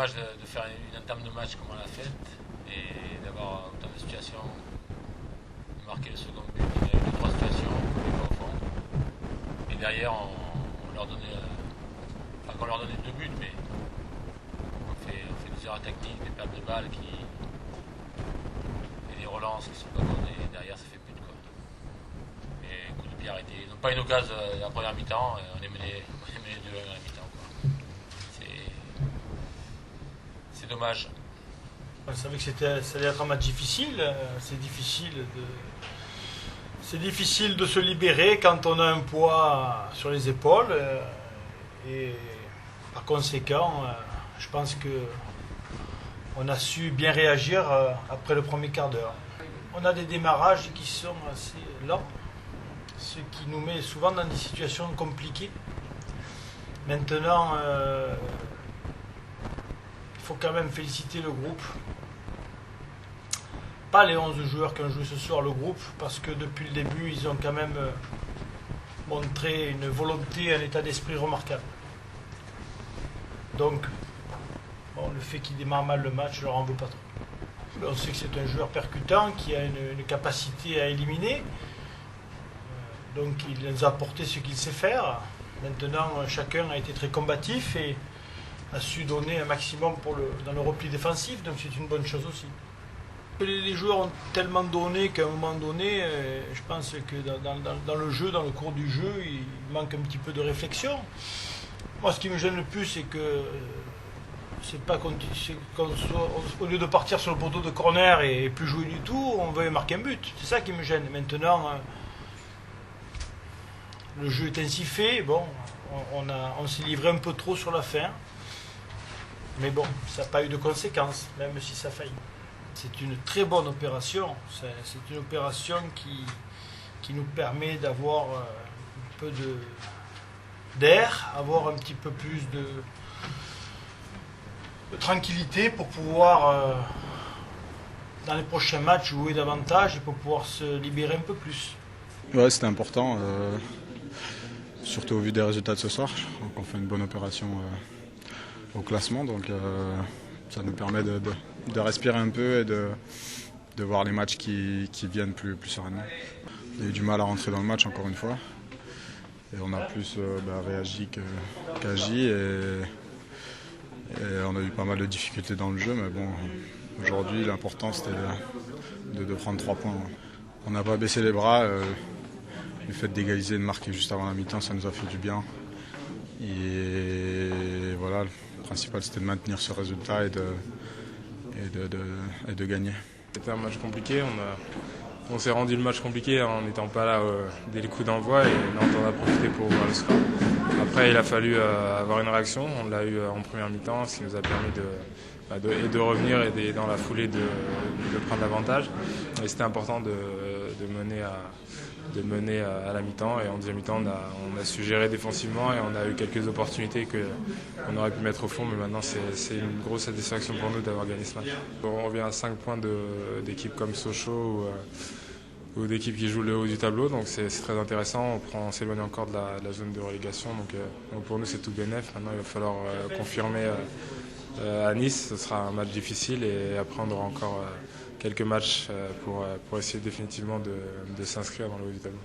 dommage de faire une entame de match comme on l'a fait et d'avoir autant de situations, de marquer le second but. Il y a eu 2-3 situations qu'on n'est pas au fond. Et derrière, on leur donnait, enfin qu'on leur donnait 2 buts, mais on fait des erreurs techniques, des pertes de balles et des relances qui ne sont pas bonnes et derrière ça fait but, quoi. Et coup de pied arrêté. Ils n'ont pas une occasion la première mi-temps, on est mené 2-1 à la mi-temps, quoi. C'est dommage. On savait que ça allait être un match difficile. C'est difficile de se libérer quand on a un poids sur les épaules. Et par conséquent, je pense qu'on a su bien réagir après le premier quart d'heure. On a des démarrages qui sont assez lents, ce qui nous met souvent dans des situations compliquées. Maintenant, il faut quand même féliciter le groupe. Pas les 11 joueurs qui ont joué ce soir, le groupe, parce que depuis le début, ils ont quand même montré une volonté, un état d'esprit remarquable. Donc, bon, le fait qu'ils démarrent mal le match, je leur en veux pas trop. On sait que c'est un joueur percutant qui a une capacité à éliminer. Donc, il nous a apporté ce qu'il sait faire. Maintenant, chacun a été très combatif et a su donner un maximum dans le repli défensif, donc c'est une bonne chose aussi. Les joueurs ont tellement donné qu'à un moment donné, je pense que dans le jeu, dans le cours du jeu, il manque un petit peu de réflexion. Moi, ce qui me gêne le plus, c'est que c'est pas au lieu de partir sur le poteau de corner et plus jouer du tout, on veut marquer un but. C'est ça qui me gêne. Maintenant, le jeu est ainsi fait. Bon, on s'est livré un peu trop sur la fin. Mais bon, ça n'a pas eu de conséquences, même si ça faillit. C'est une très bonne opération. C'est une opération qui nous permet d'avoir un peu d'air, avoir un petit peu plus de tranquillité pour pouvoir, dans les prochains matchs, jouer davantage et pour pouvoir se libérer un peu plus. Ouais, c'était important, surtout au vu des résultats de ce soir. Donc on fait une bonne opération au classement, donc ça nous permet de respirer un peu et de voir les matchs qui viennent plus sereinement. On a eu du mal à rentrer dans le match encore une fois et on a plus réagi qu'agi et on a eu pas mal de difficultés dans le jeu, mais bon, aujourd'hui l'important c'était de prendre 3 points. On n'a pas baissé les bras, le fait d'égaliser et de marquer juste avant la mi-temps, ça nous a fait du bien. Et voilà, le principal c'était de maintenir ce résultat et de gagner. C'était un match compliqué, on s'est rendu le match compliqué en n'étant pas là dès le coup d'envoi et Nantes en a profité pour ouvrir le score. Après il a fallu avoir une réaction, on l'a eu en première mi-temps, ce qui nous a permis de revenir et dans la foulée de prendre l'avantage. Et c'était important de mener à la mi-temps et en deuxième mi-temps on a su gérer défensivement et on a eu quelques opportunités qu'on aurait pu mettre au fond, mais maintenant c'est une grosse satisfaction pour nous d'avoir gagné ce match. On revient à 5 points d'équipes comme Sochaux ou d'équipes qui jouent le haut du tableau, donc c'est très intéressant, on s'éloigne encore de la zone de relégation, donc pour nous c'est tout bénef. Maintenant il va falloir confirmer à Nice, ce sera un match difficile et après on aura encore quelques matchs pour essayer définitivement de s'inscrire dans le haut du tableau.